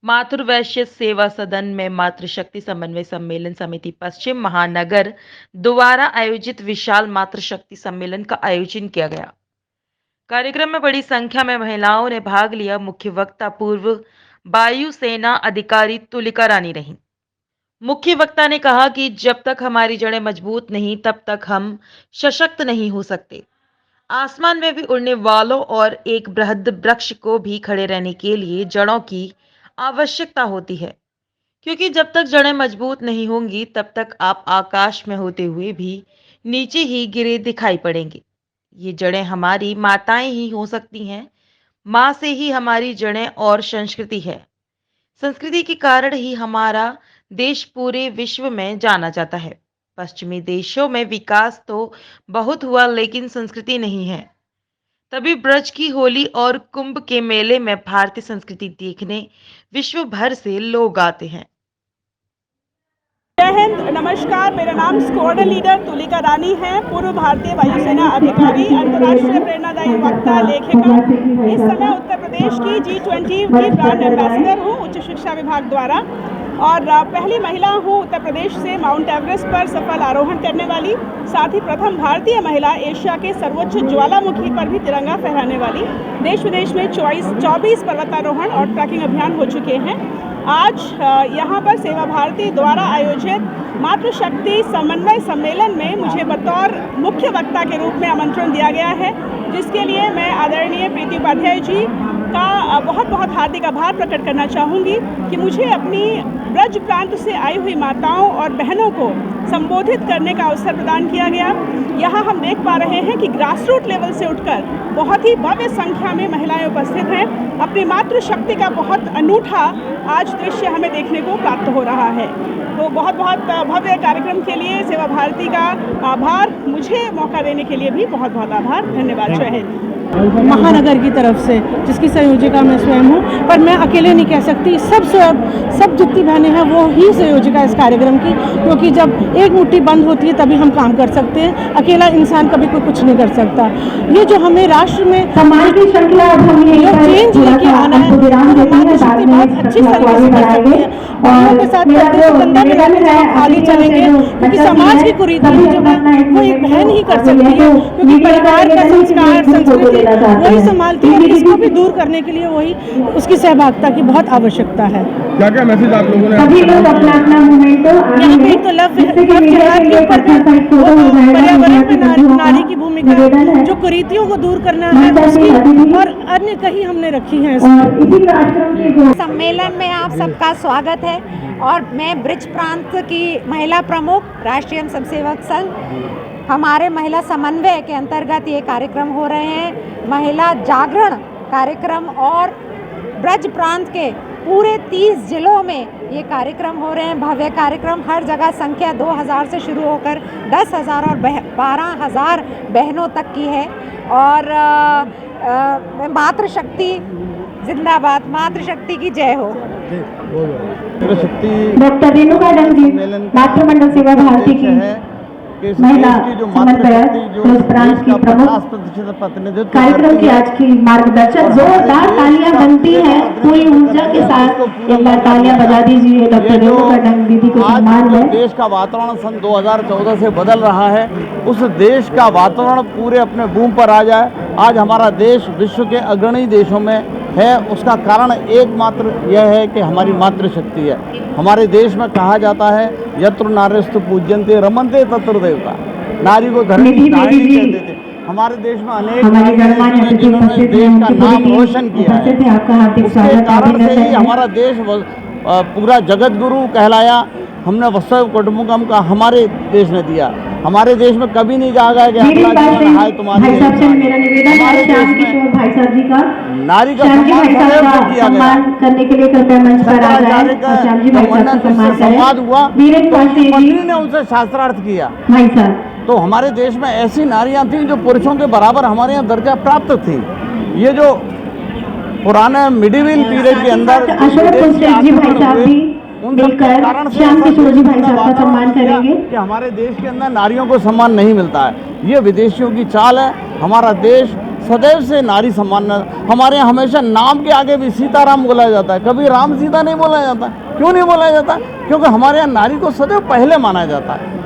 मातृवैश्य सेवा सदन में मातृशक्ति समन्वय सम्मेलन समिति पश्चिम महानगर द्वारा आयोजित विशाल मातृशक्ति सम्मेलन का आयोजन किया गया। कार्यक्रम में बड़ी संख्या में महिलाओं ने भाग लिया। मुख्य वक्ता पूर्व वायुसेना अधिकारी तुलिका रानी रहीं। मुख्य वक्ता ने कहा कि जब तक हमारी जड़ें मजबूत नहीं तब तक हम सशक्त नहीं हो सकते। आसमान में भी उड़ने वालों और एक बृहद वृक्ष को भी खड़े रहने के लिए जड़ों की आवश्यकता होती है, क्योंकि जब तक जड़ें मजबूत नहीं होंगी तब तक आप आकाश में होते हुए भी नीचे ही गिरे दिखाई पड़ेंगे। ये जड़ें हमारी माताएं ही हो सकती हैं। माँ से ही हमारी जड़ें और संस्कृति है। संस्कृति के कारण ही हमारा देश पूरे विश्व में जाना जाता है। पश्चिमी देशों में विकास तो बहुत हुआ, लेकिन संस्कृति नहीं है। तभी ब्रज की होली और कुंभ के मेले में भारतीय संस्कृति देखने विश्व भर से लोग आते हैं। जय हिंद, नमस्कार। मेरा नाम स्क्वाड लीडर तुलिका रानी है, पूर्व भारतीय वायुसेना अधिकारी, अंतर्राष्ट्रीय प्रेरणादायी वक्ता, लेखिका। इस समय उत्तर प्रदेश की G20 की ब्रांड एम्बेसडर हूँ उच्च शिक्षा विभाग द्वारा, और पहली महिला हूँ उत्तर प्रदेश से माउंट एवरेस्ट पर सफल आरोहण करने वाली, साथ ही प्रथम भारतीय महिला एशिया के सर्वोच्च ज्वालामुखी पर भी तिरंगा फहराने वाली। देश विदेश में 24 पर्वतारोहण और ट्रैकिंग अभियान हो चुके हैं। आज यहाँ पर सेवा भारती द्वारा आयोजित मातृशक्ति समन्वय सम्मेलन में मुझे बतौर मुख्य वक्ता के रूप में आमंत्रण दिया गया है, जिसके लिए मैं आदरणीय प्रीति उपाध्याय जी का बहुत बहुत हार्दिक आभार प्रकट करना चाहूँगी कि मुझे अपनी ब्रज प्रांत से आई हुई माताओं और बहनों को संबोधित करने का अवसर प्रदान किया गया। यहाँ हम देख पा रहे हैं कि ग्रासरूट लेवल से उठकर बहुत ही भव्य संख्या में महिलाएं उपस्थित हैं। अपनी मातृशक्ति का बहुत अनूठा आज दृश्य हमें देखने को प्राप्त हो रहा है। तो बहुत बहुत भव्य कार्यक्रम के लिए सेवा भारती का आभार, मुझे मौका देने के लिए भी बहुत बहुत आभार। धन्यवाद। जय हिंद। महानगर की तरफ से, जिसकी संयोजिका मैं स्वयं हूँ, पर मैं अकेले नहीं कह सकती। सब जितनी बहनें हैं वो ही संयोजिका इस कार्यक्रम की, क्योंकि जब एक मुट्ठी बंद होती है तभी हम काम कर सकते हैं। अकेला इंसान कभी कोई कुछ नहीं कर सकता। ये जो हमें राष्ट्र में समाज की श्रृंखला जो चेंज लेके आना है, हमारी शक्ति बहुत अच्छी तरीके से कर सकते हैं। और के साथ आगे चलेंगे, क्योंकि समाज की कुरीति जो है वो एक बहन ही कर सकती है, क्योंकि परिवार का संस्कार संस्कृति वही संभालती है। इसको भी दूर करने के लिए वही उसकी सहभागिता की बहुत आवश्यकता है। क्या क्या मैसेज आप लोगों ने सभी लोग अपना मोमेंट यहाँ पे एक तो लव जिहाद के ऊपर पर्यावरण में नारी की भूमिका, जो कुरीतियों को दूर करना है उसकी, और अन्य कहीं हमने रखी है। सम्मेलन में आप सबका स्वागत है, और मैं ब्रिज प्रांत की महिला प्रमुख, राष्ट्रीय स्वयंसेवक संघ, हमारे महिला समन्वय के अंतर्गत ये कार्यक्रम हो रहे हैं। महिला जागरण कार्यक्रम और ब्रज प्रांत के पूरे 30 जिलों में ये कार्यक्रम हो रहे हैं। भव्य कार्यक्रम, हर जगह संख्या 2000 से शुरू होकर 10,000 और 12,000 बहनों तक की है। और मातृशक्ति जिंदाबाद, मातृशक्ति की जय हो। डॉक्टर रेणुका डंग जी, मातृमंडल सेवा भारती की महिला समन्वयक, प्रांत की प्रमुख, कार्यक्रम की आज की मार्गदर्शक। जोरदार तालियां बनती हैं पूरी ऊर्जा के साथ। एक बार तालियां बजा दीजिए डॉक्टर रेणुका डंग दीदी को सम्मान है। देश का वातावरण सन 2014 से बदल रहा है, उस देश का वातावरण पूरे अपने बूम पर आ जाए। आज हमारा देश विश्व के अग्रणी देशों में है, उसका कारण एकमात्र यह है कि हमारी मातृशक्ति है। हमारे देश में कहा जाता है यत्र नार्यस्तु पूज्यन्ते रमन्ते तत्र देवता। नारी को धरनी कहते थे। हमारे देश में अनेक जिन्होंने देश का नाम रोशन किया है, उसके कारण से ही हमारा देश पूरा जगत गुरु कहलाया। हमने वत्सव कुटुम्बकम का हमारे देश ने दिया। हमारे देश में कभी नहीं कहा गया कि हमारे देश में भाई साहब जी का नारी का सम्मान करने के लिए कृपया मंच पर आ जाए और श्याम जी भाई साहब का सम्मान संवाद हुआ, मंत्री ने उनसे शास्त्रार्थ किया। भाई साहब, तो हमारे देश में ऐसी नारियां थीं जो पुरुषों के बराबर हमारे यहाँ दर्जा प्राप्त थी। ये जो पुराने मिडिवल पीरियड के अंदर कारण से सम्मान करेंगे कि हमारे देश के अंदर नारियों को सम्मान नहीं मिलता है। ये विदेशियों की चाल है। हमारा देश सदैव से नारी सम्मान, हमारे यहाँ हमेशा नाम के आगे भी सीताराम बोला जाता है, कभी राम सीता नहीं बोला जाता। क्यों नहीं बोला जाता? क्योंकि हमारे यहाँ नारी को सदैव पहले माना जाता है।